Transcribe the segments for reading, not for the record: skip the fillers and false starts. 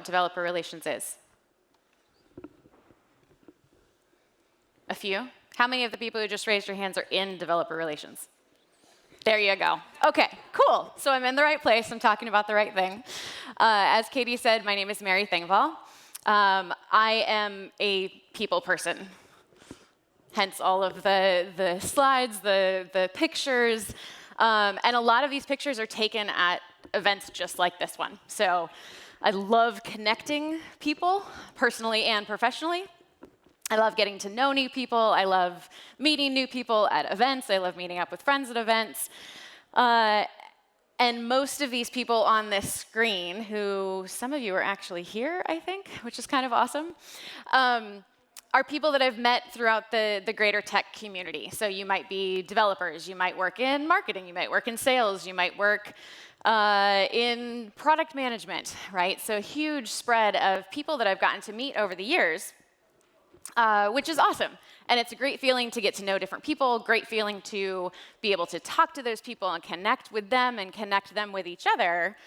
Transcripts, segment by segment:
developer relations is? A few? How many of the people who just raised your hands are in developer relations? There you go. OK, cool. So I'm in the right place. I'm talking about the right thing. As Katie said, my name is Mary Thengvall. I am a people person, hence all of the slides, the pictures. And a lot of these pictures are taken at events just like this one. So I love connecting people, personally and professionally. I love getting to know new people. I love meeting new people at events. I love meeting up with friends at events. And most of these people on this screen, who some of you are actually here, I think, which is kind of awesome, are people that I've met throughout the greater tech community. So you might be developers. You might work in marketing. You might work in sales. You might work in product management, right? So a huge spread of people that I've gotten to meet over the years. Which is awesome. And it's a great feeling to get to know different people, great feeling to be able to talk to those people and connect with them and connect them with each other.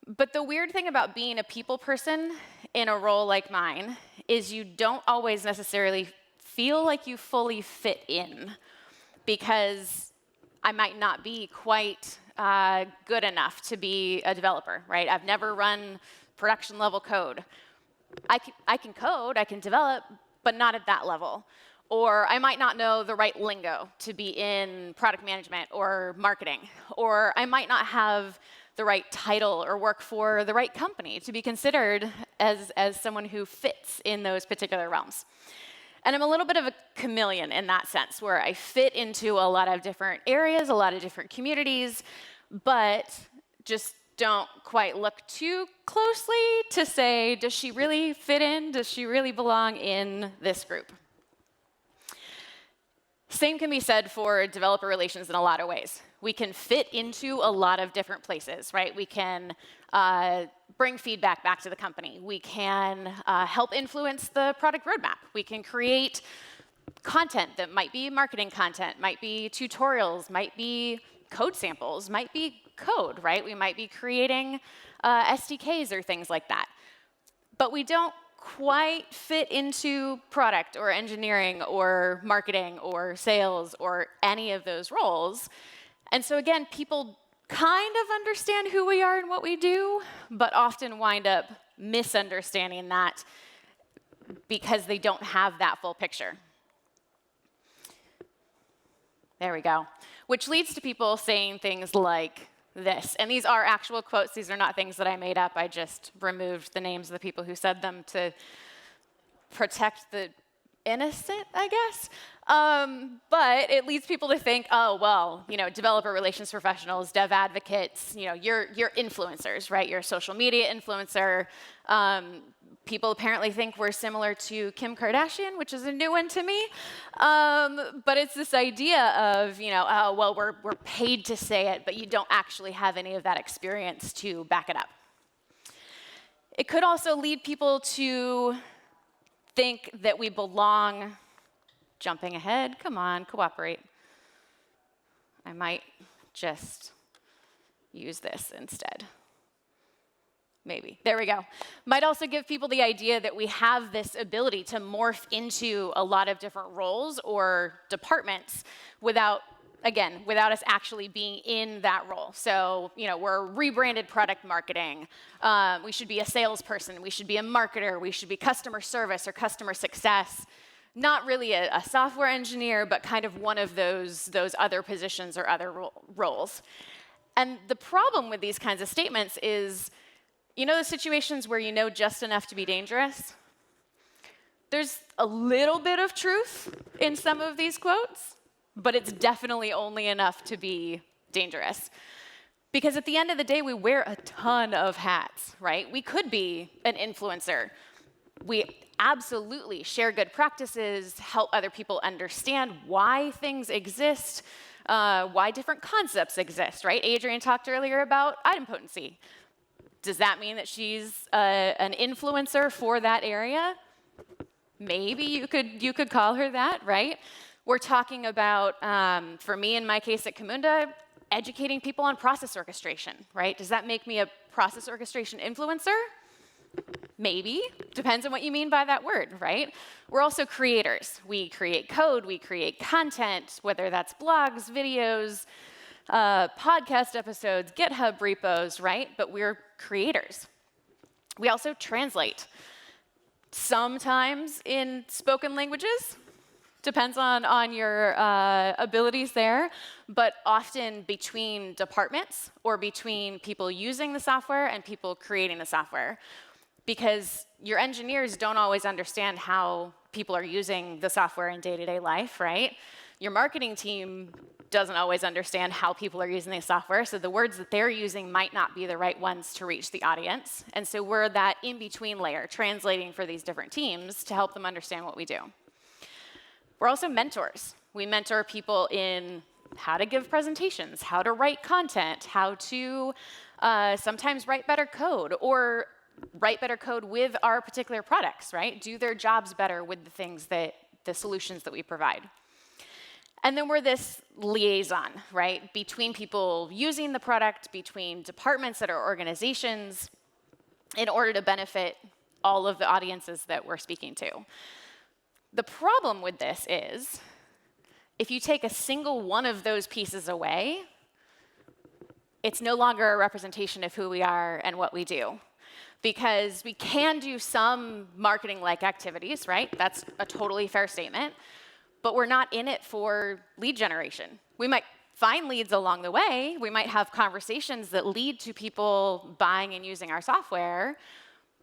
But the weird thing about being a people person in a role like mine is you don't always necessarily feel like you fully fit in, because I might not be quite good enough to be a developer, right? I've never run production level code. I can code, I can develop, but not at that level. Or I might not know the right lingo to be in product management or marketing. Or I might not have the right title or work for the right company to be considered as someone who fits in those particular realms. And I'm a little bit of a chameleon in that sense, where I fit into a lot of different areas, a lot of different communities, but just don't quite look too closely to say, does she really fit in? Does she really belong in this group? Same can be said for developer relations in a lot of ways. We can fit into a lot of different places, right? We can bring feedback back to the company. We can help influence the product roadmap. We can create content that might be marketing content, might be tutorials, might be code samples, might be code, right? We might be creating SDKs or things like that. But we don't quite fit into product or engineering or marketing or sales or any of those roles. And so again, people kind of understand who we are and what we do, but often wind up misunderstanding that because they don't have that full picture. There we go. Which leads to people saying things like this. And these are actual quotes. These are not things that I made up. I just removed the names of the people who said them to protect the innocent, I guess. But it leads people to think, oh, well, you know, developer relations professionals, dev advocates, you know, you're influencers, right? You're a social media influencer. People apparently think we're similar to Kim Kardashian, which is a new one to me. But it's this idea of, you know, oh, well, we're paid to say it, but you don't actually have any of that experience to back it up. It could also lead people to think that we belong. Jumping ahead, come on, cooperate. I might just use this instead. Maybe. There we go. Might also give people the idea that we have this ability to morph into a lot of different roles or departments without us actually being in that role. So, you know, we're rebranded product marketing. We should be a salesperson. We should be a marketer. We should be customer service or customer success. Not really a software engineer, but kind of one of those other positions or other roles. And the problem with these kinds of statements is, you know the situations where you know just enough to be dangerous? There's a little bit of truth in some of these quotes, but it's definitely only enough to be dangerous. Because at the end of the day, we wear a ton of hats, right? We could be an influencer. We absolutely share good practices, help other people understand why things exist, why different concepts exist, right? Adrian talked earlier about idempotency. Does that mean that she's an influencer for that area? Maybe you could call her that, right? We're talking about, for me in my case at Camunda, educating people on process orchestration, right? Does that make me a process orchestration influencer? Maybe. Depends on what you mean by that word, right? We're also creators. We create code, we create content, whether that's blogs, videos, podcast episodes, GitHub repos, right? But we're creators. We also translate. Sometimes in spoken languages, depends on your abilities there, but often between departments or between people using the software and people creating the software. Because your engineers don't always understand how people are using the software in day-to-day life, right? Your marketing team doesn't always understand how people are using the software, so the words that they're using might not be the right ones to reach the audience. And so we're that in-between layer, translating for these different teams to help them understand what we do. We're also mentors. We mentor people in how to give presentations, how to write content, how to sometimes write better code, or write better code with our particular products, right? Do their jobs better with the solutions that we provide. And then we're this liaison, right, between people using the product, between departments that are organizations, in order to benefit all of the audiences that we're speaking to. The problem with this is, if you take a single one of those pieces away, it's no longer a representation of who we are and what we do. Because we can do some marketing-like activities, right? That's a totally fair statement. But we're not in it for lead generation. We might find leads along the way. We might have conversations that lead to people buying and using our software,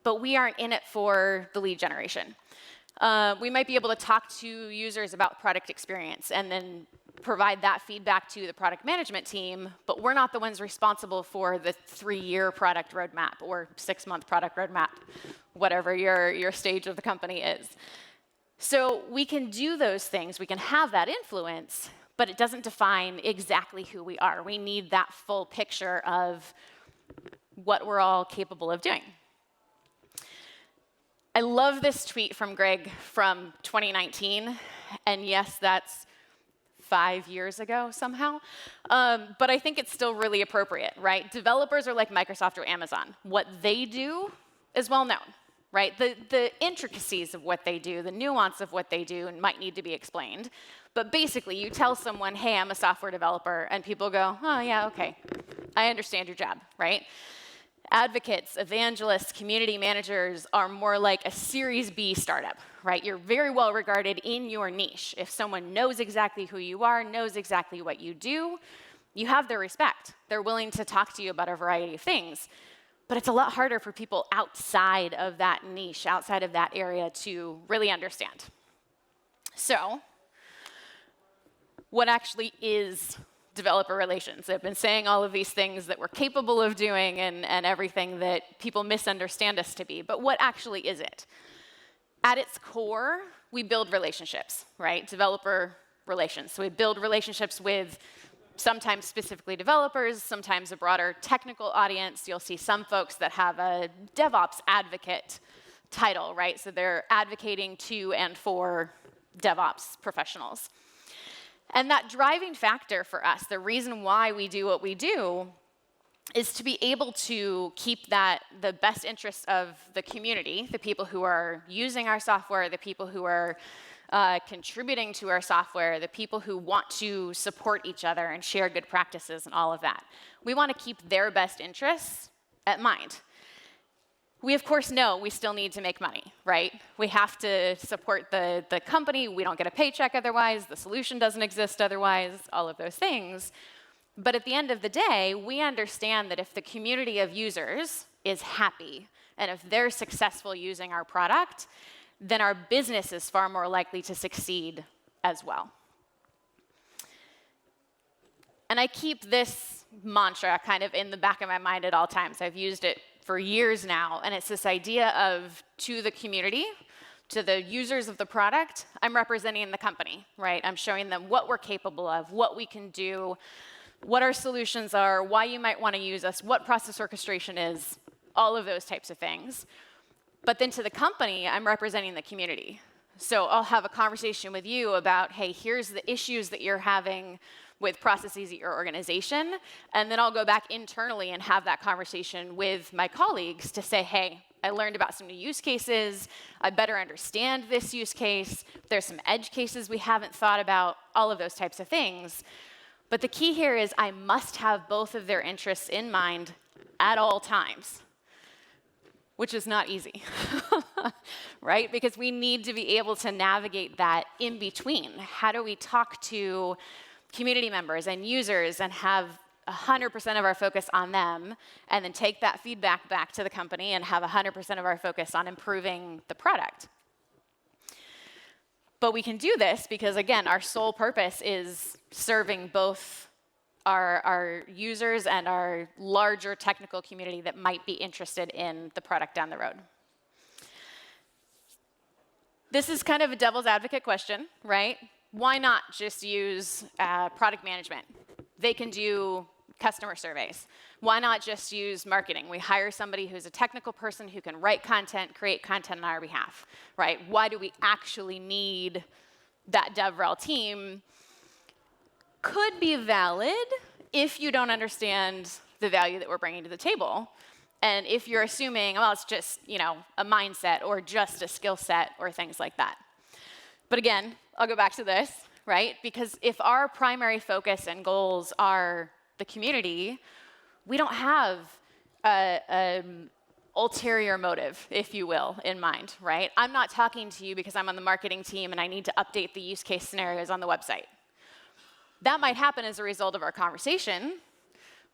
but we aren't in it for the lead generation. We might be able to talk to users about product experience and then provide that feedback to the product management team, but we're not the ones responsible for the 3-year product roadmap or 6-month product roadmap, whatever your stage of the company is. So we can do those things, we can have that influence, but it doesn't define exactly who we are. We need that full picture of what we're all capable of doing. I love this tweet from Greg from 2019, and yes, that's 5 years ago somehow, but I think it's still really appropriate, right? Developers are like Microsoft or Amazon. What they do is well known, right? The intricacies of what they do, the nuance of what they do might need to be explained, but basically you tell someone, hey, I'm a software developer, and people go, oh yeah, okay, I understand your job, right? Advocates, evangelists, community managers are more like a Series B startup, right? You're very well regarded in your niche. If someone knows exactly who you are, knows exactly what you do, you have their respect. They're willing to talk to you about a variety of things. But it's a lot harder for people outside of that niche, outside of that area to really understand. So, what actually is developer relations? I've been saying all of these things that we're capable of doing and everything that people misunderstand us to be, but what actually is it? At its core, we build relationships, right? Developer relations. So we build relationships with sometimes specifically developers, sometimes a broader technical audience. You'll see some folks that have a DevOps advocate title, right? So they're advocating to and for DevOps professionals. And that driving factor for us, the reason why we do what we do, is to be able to keep the best interests of the community, the people who are using our software, the people who are contributing to our software, the people who want to support each other and share good practices and all of that. We want to keep their best interests at mind. We, of course, know we still need to make money, right? We have to support the company. We don't get a paycheck otherwise. The solution doesn't exist otherwise, all of those things. But at the end of the day, we understand that if the community of users is happy and if they're successful using our product, then our business is far more likely to succeed as well. And I keep this mantra kind of in the back of my mind at all times. I've used it for years now, and it's this idea of, to the community, to the users of the product, I'm representing the company, right? I'm showing them what we're capable of, what we can do, what our solutions are, why you might want to use us, what process orchestration is, all of those types of things. But then to the company, I'm representing the community. So I'll have a conversation with you about, hey, here's the issues that you're having with processes at your organization, and then I'll go back internally and have that conversation with my colleagues to say, hey, I learned about some new use cases, I better understand this use case, there's some edge cases we haven't thought about, all of those types of things. But the key here is I must have both of their interests in mind at all times, which is not easy, right? Because we need to be able to navigate that in between. How do we talk to community members and users and have 100% of our focus on them, and then take that feedback back to the company and have 100% of our focus on improving the product? But we can do this because, again, our sole purpose is serving both our users and our larger technical community that might be interested in the product down the road. This is kind of a devil's advocate question, right? Why not just use product management? They can do customer surveys. Why not just use marketing? We hire somebody who's a technical person who can write content, create content on our behalf, right? Why do we actually need that DevRel team? Could be valid if you don't understand the value that we're bringing to the table. And if you're assuming, well, it's just, a mindset or just a skill set or things like that. But again, I'll go back to this, right? Because if our primary focus and goals are the community, we don't have an ulterior motive, if you will, in mind, right? I'm not talking to you because I'm on the marketing team and I need to update the use case scenarios on the website. That might happen as a result of our conversation,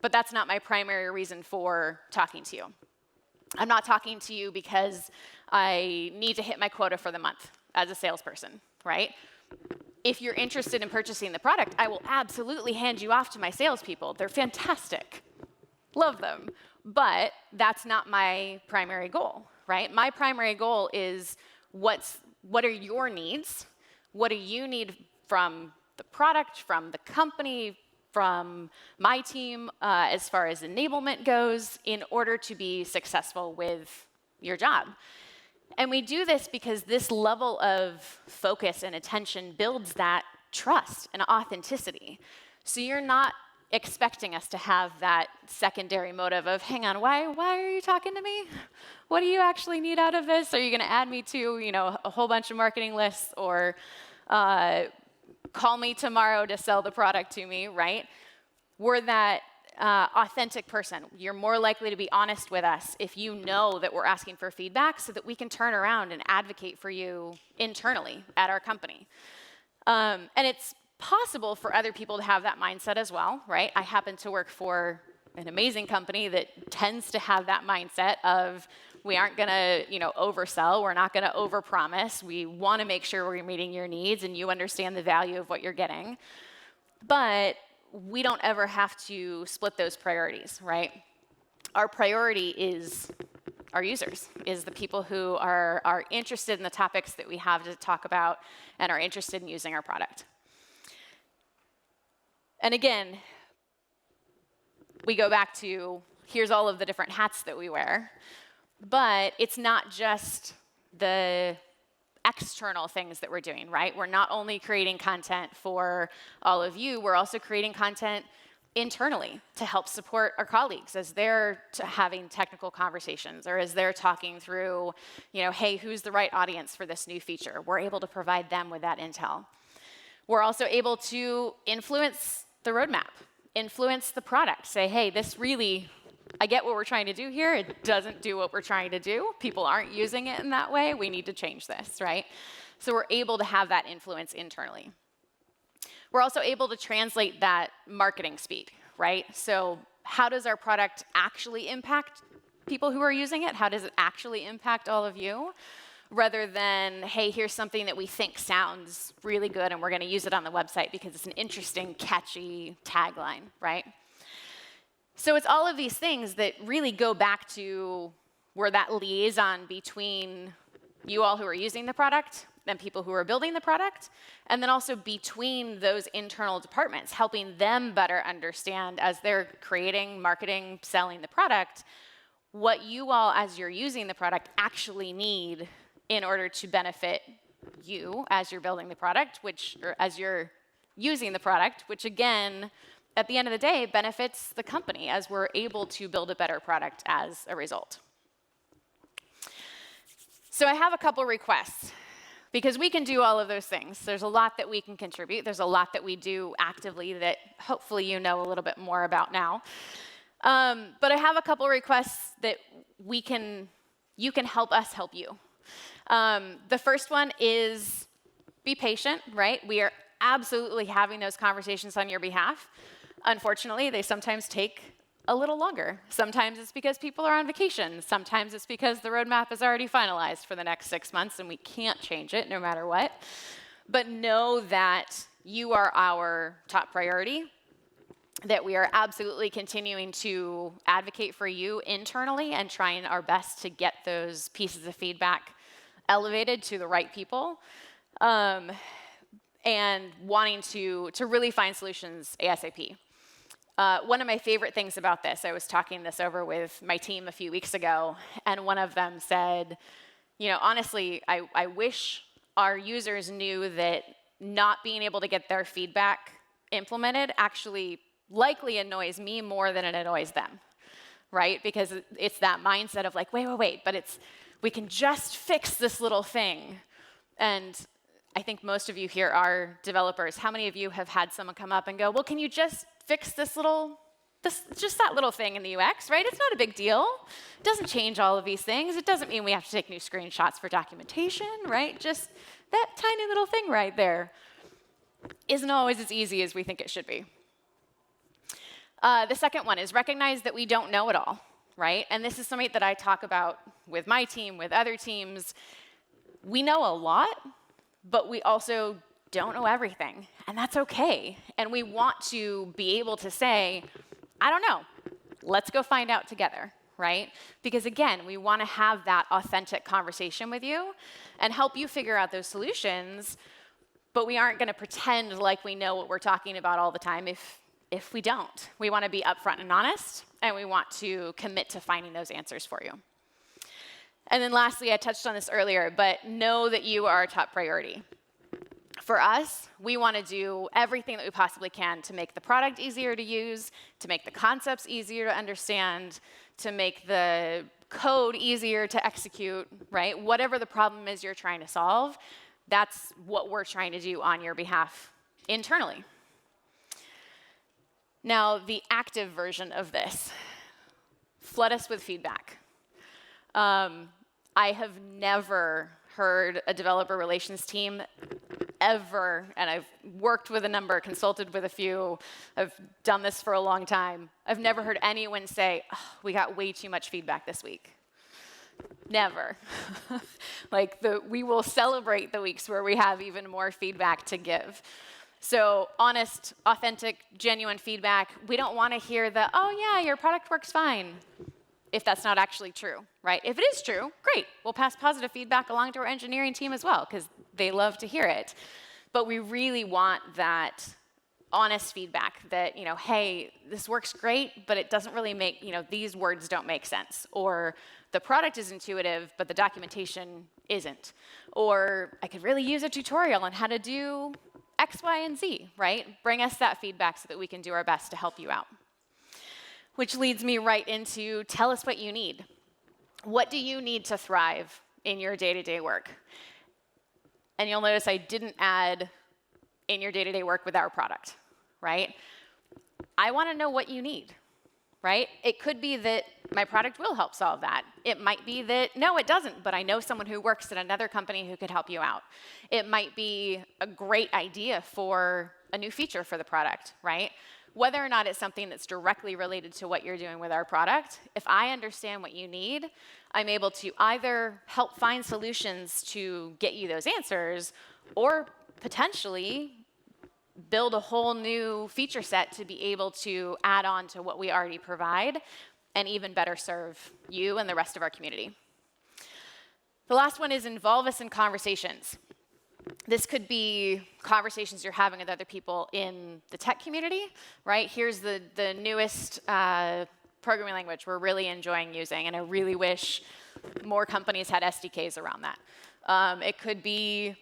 but that's not my primary reason for talking to you. I'm not talking to you because I need to hit my quota for the month as a salesperson, right? If you're interested in purchasing the product, I will absolutely hand you off to my salespeople. They're fantastic. Love them. But that's not my primary goal, right? My primary goal is what are your needs? What do you need from the product, from the company, from my team, as far as enablement goes, in order to be successful with your job? And we do this because this level of focus and attention builds that trust and authenticity. So you're not expecting us to have that secondary motive of, hang on, why are you talking to me? What do you actually need out of this? Are you going to add me to, a whole bunch of marketing lists, or call me tomorrow to sell the product to me, right? We're that authentic person. You're more likely to be honest with us if you know that we're asking for feedback so that we can turn around and advocate for you internally at our company. And it's possible for other people to have that mindset as well, right? I happen to work for an amazing company that tends to have that mindset of, we aren't going to, oversell. We're not going to overpromise. We want to make sure we're meeting your needs and you understand the value of what you're getting. But we don't ever have to split those priorities, right? Our priority is our users, is the people who are interested in the topics that we have to talk about and are interested in using our product. And again, we go back to, here's all of the different hats that we wear. But it's not just the external things that we're doing, right? We're not only creating content for all of you, we're also creating content internally to help support our colleagues as they're having technical conversations, or as they're talking through, hey, who's the right audience for this new feature? We're able to provide them with that intel. We're also able to influence the roadmap, influence the product, say, hey, this really, I get what we're trying to do here. It doesn't do what we're trying to do. People aren't using it in that way. We need to change this, right? So we're able to have that influence internally. We're also able to translate that marketing speak, right? So how does our product actually impact people who are using it? How does it actually impact all of you? Rather than, hey, here's something that we think sounds really good and we're going to use it on the website because it's an interesting, catchy tagline, right? So it's all of these things that really go back to, we're that liaison between you all who are using the product and people who are building the product, and then also between those internal departments, helping them better understand as they're creating, marketing, selling the product, what you all, as you're using the product, actually need in order to benefit you as you're building the product, or as you're using the product, which again, at the end of the day, benefits the company as we're able to build a better product as a result. So I have a couple requests, because we can do all of those things. There's a lot that we can contribute. There's a lot that we do actively that hopefully you know a little bit more about now. But I have a couple requests that you can help us help you. The first one is be patient, right? We are absolutely having those conversations on your behalf. Unfortunately, they sometimes take a little longer. Sometimes it's because people are on vacation. Sometimes it's because the roadmap is already finalized for the next 6 months and we can't change it no matter what. But know that you are our top priority, that we are absolutely continuing to advocate for you internally and trying our best to get those pieces of feedback elevated to the right people, and wanting to really find solutions ASAP. One of my favorite things about this, I was talking this over with my team a few weeks ago, and one of them said, honestly, I wish our users knew that not being able to get their feedback implemented actually likely annoys me more than it annoys them, right? Because it's that mindset of like, wait, but we can just fix this little thing. And I think most of you here are developers. How many of you have had someone come up and go, well, can you just fix just that little thing in the UX, right? It's not a big deal. It doesn't change all of these things. It doesn't mean we have to take new screenshots for documentation, right? Just that tiny little thing right there isn't always as easy as we think it should be. The second one is recognize that we don't know it all, right? And this is something that I talk about with my team, with other teams. We know a lot, but we also don't know everything, and that's okay. And we want to be able to say, I don't know, let's go find out together, right? Because again, we want to have that authentic conversation with you and help you figure out those solutions, but we aren't going to pretend like we know what we're talking about all the time if we don't. We want to be upfront and honest, and we want to commit to finding those answers for you. And then lastly, I touched on this earlier, but know that you are our top priority. For us, we want to do everything that we possibly can to make the product easier to use, to make the concepts easier to understand, to make the code easier to execute, right? Whatever the problem is you're trying to solve, that's what we're trying to do on your behalf internally. Now, the active version of this, flood us with feedback. I have never heard a developer relations team ever, and I've worked with a number, consulted with a few, I've done this for a long time. I've never heard anyone say, oh, we got way too much feedback this week. Never. We will celebrate the weeks where we have even more feedback to give. So honest, authentic, genuine feedback. We don't want to hear the, oh yeah, your product works fine, if that's not actually true, right? If it is true, great. We'll pass positive feedback along to our engineering team as well, because they love to hear it. But we really want that honest feedback that, hey, this works great, but it doesn't really make, these words don't make sense. Or the product is intuitive, but the documentation isn't. Or I could really use a tutorial on how to do X, Y, and Z, right? Bring us that feedback so that we can do our best to help you out. Which leads me right into tell us what you need. What do you need to thrive in your day-to-day work? And you'll notice I didn't add in your day-to-day work with our product, right? I want to know what you need, right? It could be that my product will help solve that. It might be that, no, it doesn't, but I know someone who works at another company who could help you out. It might be a great idea for a new feature for the product, right? Whether or not it's something that's directly related to what you're doing with our product, if I understand what you need, I'm able to either help find solutions to get you those answers, or potentially build a whole new feature set to be able to add on to what we already provide and even better serve you and the rest of our community. The last one is involve us in conversations. This could be conversations you're having with other people in the tech community, right? Here's the newest programming language we're really enjoying using, and I really wish more companies had SDKs around that. It could be,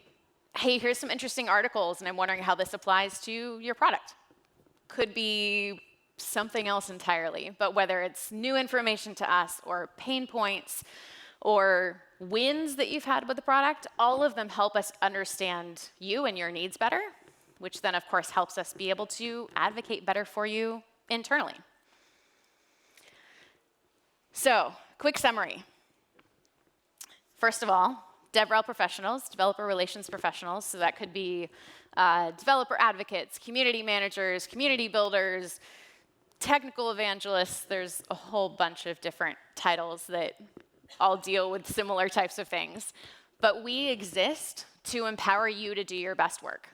hey, here's some interesting articles, and I'm wondering how this applies to your product. Could be something else entirely, but whether it's new information to us or pain points or wins that you've had with the product, all of them help us understand you and your needs better, which then, of course, helps us be able to advocate better for you internally. So, quick summary. First of all, DevRel professionals, developer relations professionals, so that could be developer advocates, community managers, community builders, technical evangelists. There's a whole bunch of different titles that all deal with similar types of things. But we exist to empower you to do your best work.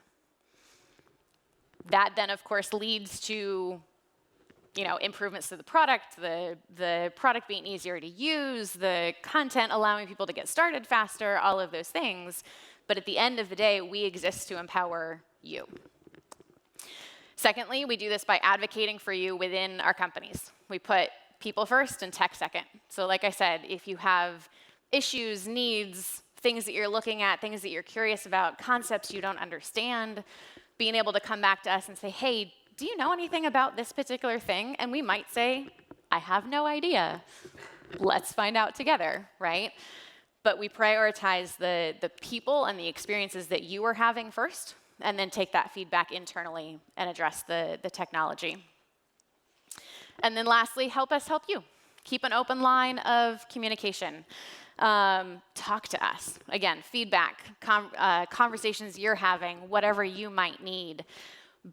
That then, of course, leads to improvements to the product, the product being easier to use, the content allowing people to get started faster, all of those things. But at the end of the day, we exist to empower you. Secondly, we do this by advocating for you within our companies. We put people first and tech second. So like I said, if you have issues, needs, things that you're looking at, things that you're curious about, concepts you don't understand, being able to come back to us and say, hey, do you know anything about this particular thing? And we might say, I have no idea. Let's find out together, right? But we prioritize the people and the experiences that you are having first, and then take that feedback internally and address the technology. And then lastly, help us help you. Keep an open line of communication. Talk to us. Again, feedback, conversations you're having, whatever you might need.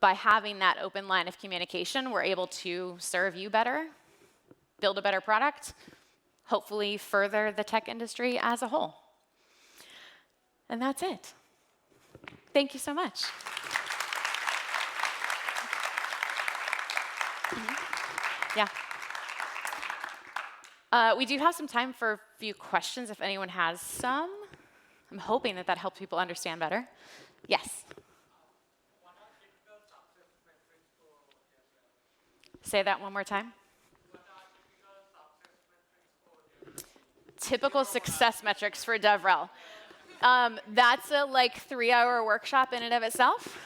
By having that open line of communication, we're able to serve you better, build a better product, hopefully further the tech industry as a whole. And that's it. Thank you so much. Yeah. We do have some time for a few questions if anyone has some. I'm hoping that helps people understand better. Yes. Say that one more time. Typical success metrics for DevRel. That's a 3-hour workshop in and of itself.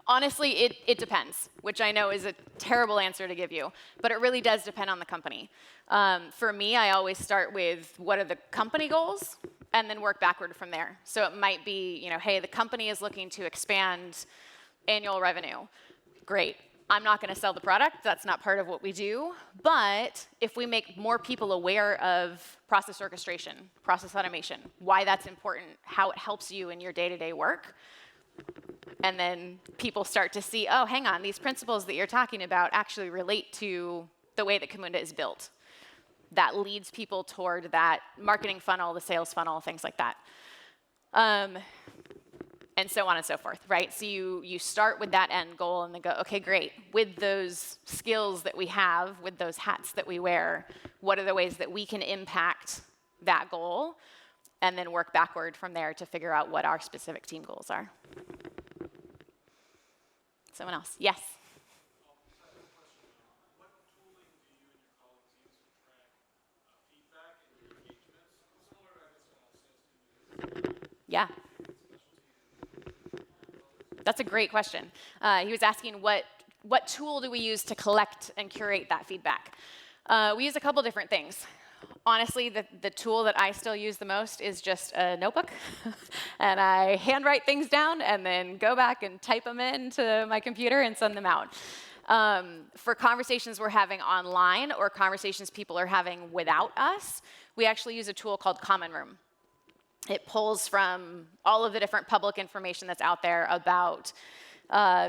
Honestly, it depends, which I know is a terrible answer to give you, but it really does depend on the company. For me, I always start with what are the company goals, and then work backward from there. So it might be, hey, the company is looking to expand annual revenue. Great. I'm not going to sell the product. That's not part of what we do. But if we make more people aware of process orchestration, process automation, why that's important, how it helps you in your day-to-day work, and then people start to see, oh, hang on, these principles that you're talking about actually relate to the way that Camunda is built. That leads people toward that marketing funnel, the sales funnel, things like that. And so on and so forth, right? So you start with that end goal and then go, okay, great. With those skills that we have, with those hats that we wear, what are the ways that we can impact that goal? And then work backward from there to figure out what our specific team goals are. Someone else? Yes? Yeah. That's a great question. He was asking what tool do we use to collect and curate that feedback? We use a couple different things. Honestly, the tool that I still use the most is just a notebook. And I handwrite things down and then go back and type them into my computer and send them out. For conversations we're having online or conversations people are having without us, we actually use a tool called Common Room. It pulls from all of the different public information that's out there about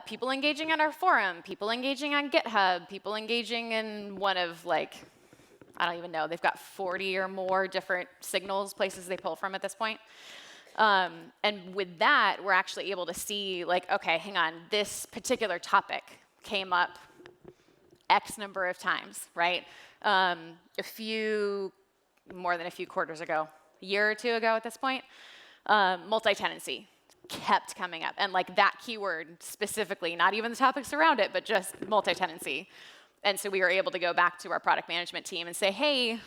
people engaging on our forum, people engaging on GitHub, people engaging in one of I don't even know, they've got 40 or more different signals, places they pull from at this point. And with that, we're actually able to see okay, hang on, this particular topic came up X number of times, right? More than a few quarters ago. A year or two ago at this point, multi-tenancy kept coming up. And that keyword specifically, not even the topics around it, but just multi-tenancy. And so we were able to go back to our product management team and say, hey,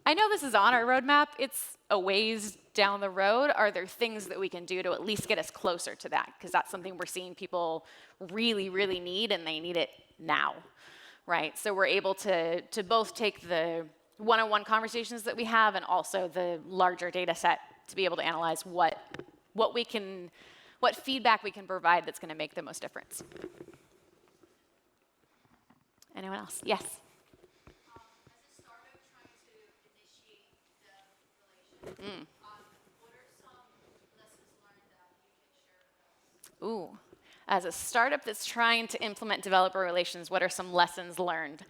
I know this is on our roadmap. It's a ways down the road. Are there things that we can do to at least get us closer to that? Because that's something we're seeing people really, really need, and they need it now, right? So we're able to both take the one-on-one conversations that we have and also the larger data set to be able to analyze what feedback we can provide that's going to make the most difference. Anyone else? Yes. What are some lessons learned that you can share with us? Ooh, as a startup that's trying to implement developer relations, what are some lessons learned?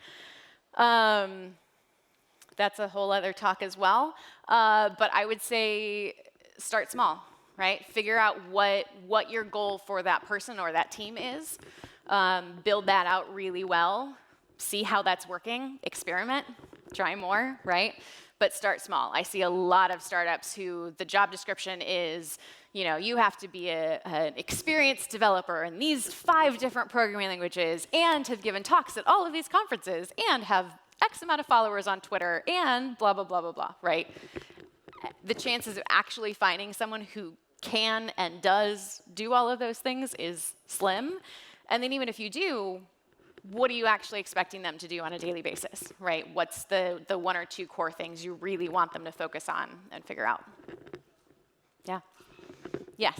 That's a whole other talk as well. But I would say start small, right? Figure out what your goal for that person or that team is. Build that out really well. See how that's working. Experiment. Try more, right? But start small. I see a lot of startups who the job description is, you have to be an experienced developer in these 5 different programming languages and have given talks at all of these conferences and have X amount of followers on Twitter and blah, blah, blah, blah, blah, right? The chances of actually finding someone who can and does do all of those things is slim. And then even if you do, what are you actually expecting them to do on a daily basis, right? What's the 1 or 2 core things you really want them to focus on and figure out? Yeah. Yes.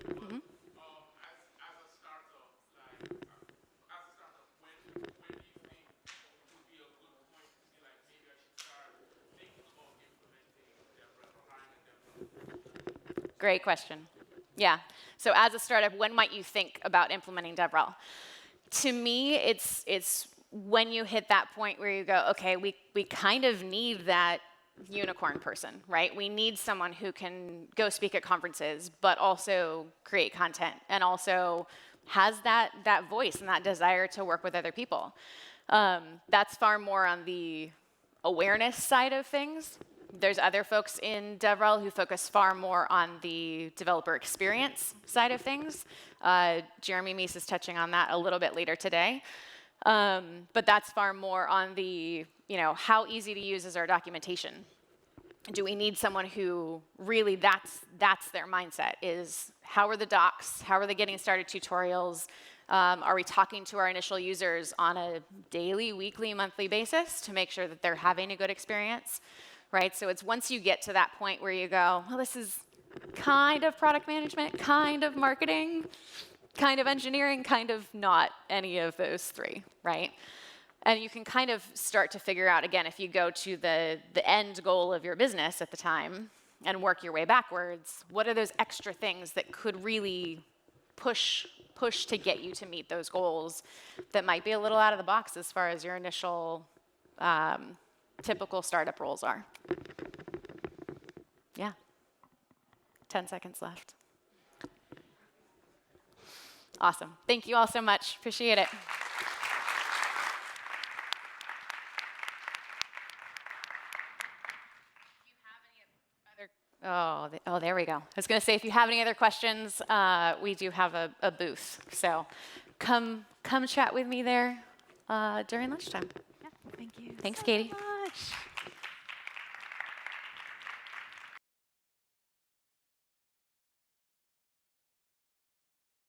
Mm-hmm. Great question. Yeah. So as a startup, when might you think about implementing DevRel? To me, it's when you hit that point where you go, okay, we kind of need that unicorn person, right? We need someone who can go speak at conferences, but also create content and also has that voice and that desire to work with other people. That's far more on the awareness side of things. There's other folks in DevRel who focus far more on the developer experience side of things. Jeremy Meese is touching on that a little bit later today. But that's far more on the, how easy to use is our documentation? Do we need someone who really that's their mindset is how are the docs? How are they getting started tutorials? Are we talking to our initial users on a daily, weekly, monthly basis to make sure that they're having a good experience? Right, so it's once you get to that point where you go, well, this is kind of product management, kind of marketing, kind of engineering, kind of not any of those 3, right? And you can kind of start to figure out, again, if you go to the end goal of your business at the time and work your way backwards, what are those extra things that could really push to get you to meet those goals that might be a little out of the box as far as your initial typical startup roles are. Yeah. 10 seconds left. Awesome. Thank you all so much. Appreciate it. Oh, there we go. I was going to say, if you have any other questions, we do have a booth. So come chat with me there during lunchtime. Yeah, thank you. Thanks, Katie.